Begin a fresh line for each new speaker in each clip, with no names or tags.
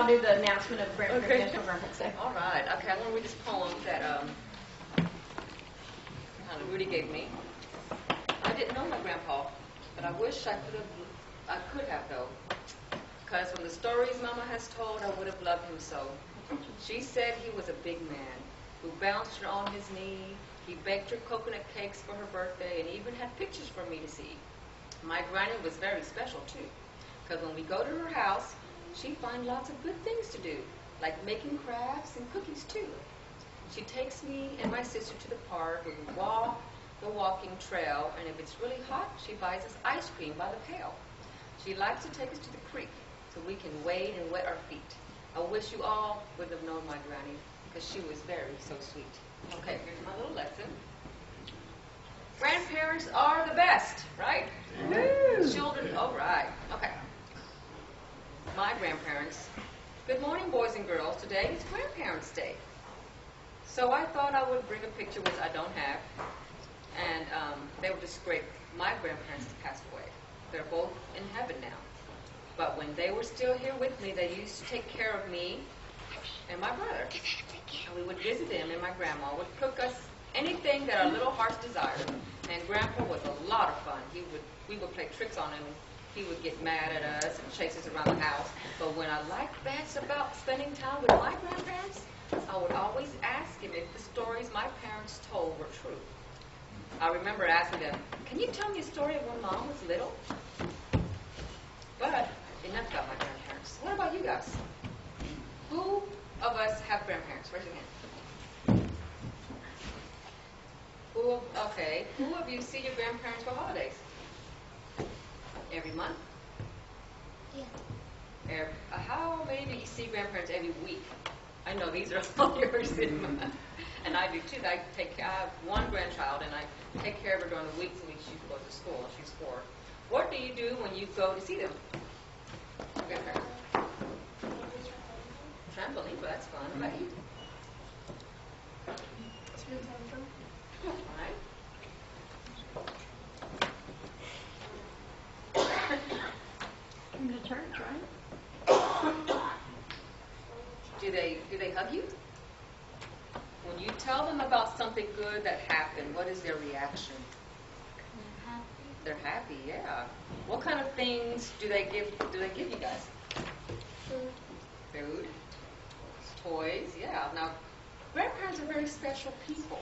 I'll do the announcement of National Grandparents Day.
All right. Okay, I'm going to read this poem that Rudy gave me. I didn't know my grandpa, but I wish I could have though. Because from the stories Mama has told, I would have loved him so. She said he was a big man who bounced her on his knee. He baked her coconut cakes for her birthday and even had pictures for me to see. My granny was very special too, because when we go to her house, she'd find lots of good things to do, like making crafts and cookies too. She takes me and my sister to the park where we walk the walking trail, and if it's really hot, she buys us ice cream by the pail. She likes to take us to the creek so we can wade and wet our feet. I wish you all would have known my granny, because she was very so sweet. Okay, here's my little lesson. Grandparents are the best, right? Children, all right. Okay. My grandparents. Good morning, boys and girls. Today is Grandparents' Day. So I thought I would bring a picture, which I don't have. And they were just great. My grandparents passed away. They're both in heaven now. But when they were still here with me, they used to take care of me and my brother. And we would visit them, and my grandma would cook us anything that our little hearts desired. And Grandpa was a lot of fun. We would play tricks on him, and he would get mad at us and chase us around the house. But when I liked best about spending time with my grandparents, I would always ask him if the stories my parents told were true. I remember asking them, can you tell me a story of when Mom was little? But enough about my grandparents. What about you guys? Who of us have grandparents? Raise your hand. Okay. Who of you see your grandparents for holidays? Every month? Yeah. How many of you see grandparents every week? I know these are all yours. And I do too. I have one grandchild, and I take care of her during the weeks in which she goes to school. She's 4. What do you do when you go to see them? Grandparents. Trampoline, but that's fun. What about you? All right.
Come to church, right?
Do they hug you? When you tell them about something good that happened, what is their reaction? They're happy, yeah. What kind of things do they give you guys? Food. Toys, yeah. Now, grandparents are very special people.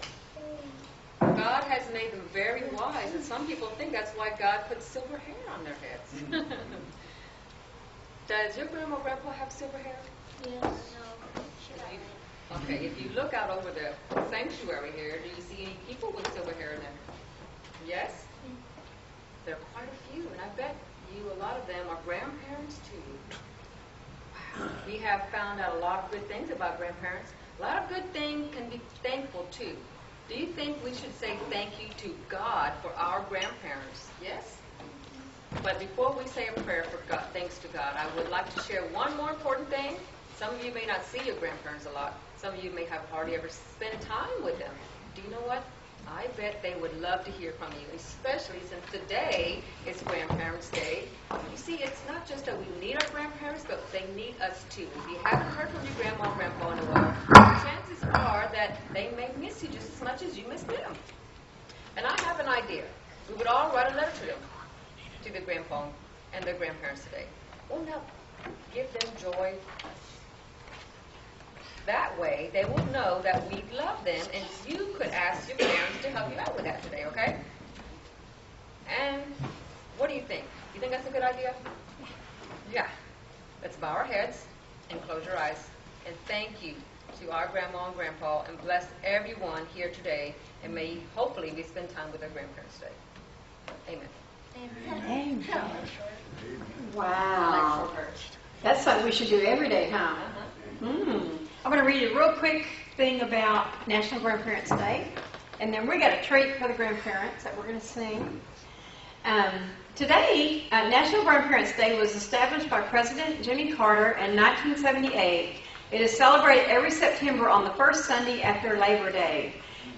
God has made them very wise, and some people think that's why God put silver hair on their heads. Does your grandma or grandpa have silver hair?
Yes.
Okay, if you look out over the sanctuary here, do you see any people with silver hair in there? Yes? There are quite a few, and I bet a lot of them are grandparents too. Wow. We have found out a lot of good things about grandparents. A lot of good things can be thankful too. Do you think we should say thank you to God for our grandparents? Yes? But before we say a prayer for God, thanks to God, I would like to share one more important thing. Some of you may not see your grandparents a lot. Some of you may have hardly ever spent time with them. Do you know what? I bet they would love to hear from you, especially since today is Grandparents' Day. You see, it's not just that we need our grandparents, but they need us too. If you haven't heard from your grandma or grandpa in a while, chances are that they may miss you just as much as you miss them. And I have an idea. We would all write a letter to them, to the grandpa and their grandparents today. Won't that give them joy? That way, they will know that we love them, and you could ask your parents to help you out with that today, okay? And what do you think? You think that's a good idea? Yeah. Let's bow our heads and close your eyes. And thank you to our grandma and grandpa, and bless everyone here today, and may hopefully we spend time with our grandparents today. Amen.
Amen. Wow. That's something we should do every day, huh? I'm going to read a real quick thing about National Grandparents' Day, and then we got a treat for the grandparents that we're going to sing. Today, National Grandparents' Day was established by President Jimmy Carter in 1978. It is celebrated every September on the first Sunday after Labor Day.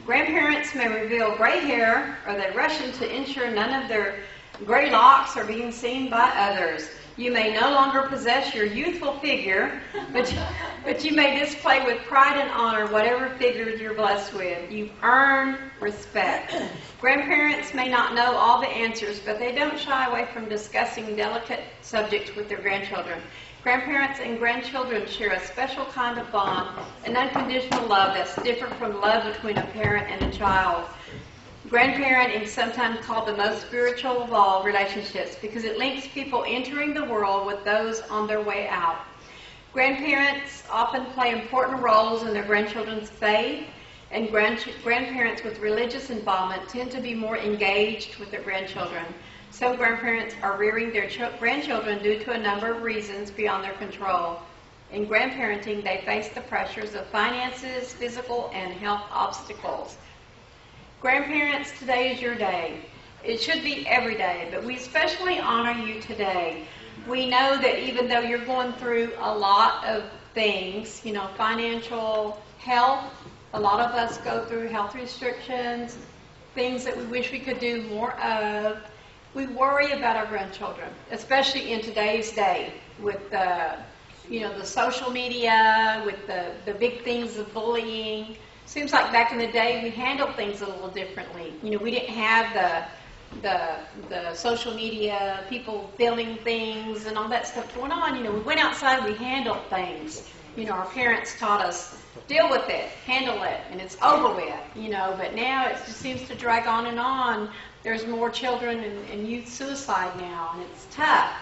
Grandparents may reveal gray hair, or they rush in to ensure none of their gray locks are being seen by others. You may no longer possess your youthful figure, but you may display with pride and honor whatever figures you're blessed with. You earn respect. Grandparents may not know all the answers, but they don't shy away from discussing delicate subjects with their grandchildren. Grandparents and grandchildren share a special kind of bond, an unconditional love that's different from love between a parent and a child. Grandparenting is sometimes called the most spiritual of all relationships because it links people entering the world with those on their way out. Grandparents often play important roles in their grandchildren's faith, and grandparents with religious involvement tend to be more engaged with their grandchildren. Some grandparents are rearing their grandchildren due to a number of reasons beyond their control. In grandparenting, they face the pressures of finances, physical, and health obstacles. Grandparents, today is your day. It should be every day, but we especially honor you today. We know that even though you're going through a lot of things, financial, health, a lot of us go through health restrictions, things that we wish we could do more of. We worry about our grandchildren, especially in today's day with the social media, with the big things of bullying. Seems like back in the day we handled things a little differently. We didn't have the social media, people filming things and all that stuff going on. We went outside, we handled things. Our parents taught us, deal with it, handle it, and it's over with. But now it just seems to drag on and on. There's more children and youth suicide now, and it's tough.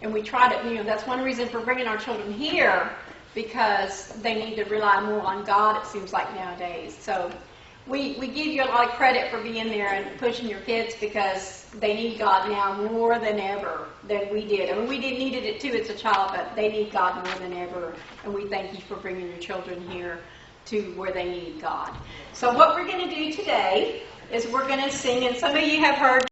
And we try to, that's one reason for bringing our children here, because they need to rely more on God, it seems like nowadays. So we give you a lot of credit for being there and pushing your kids, because they need God now more than ever than we did. I mean, we needed it too as a child, but they need God more than ever. And we thank you for bringing your children here to where they need God. So what we're going to do today is we're going to sing, and some of you have heard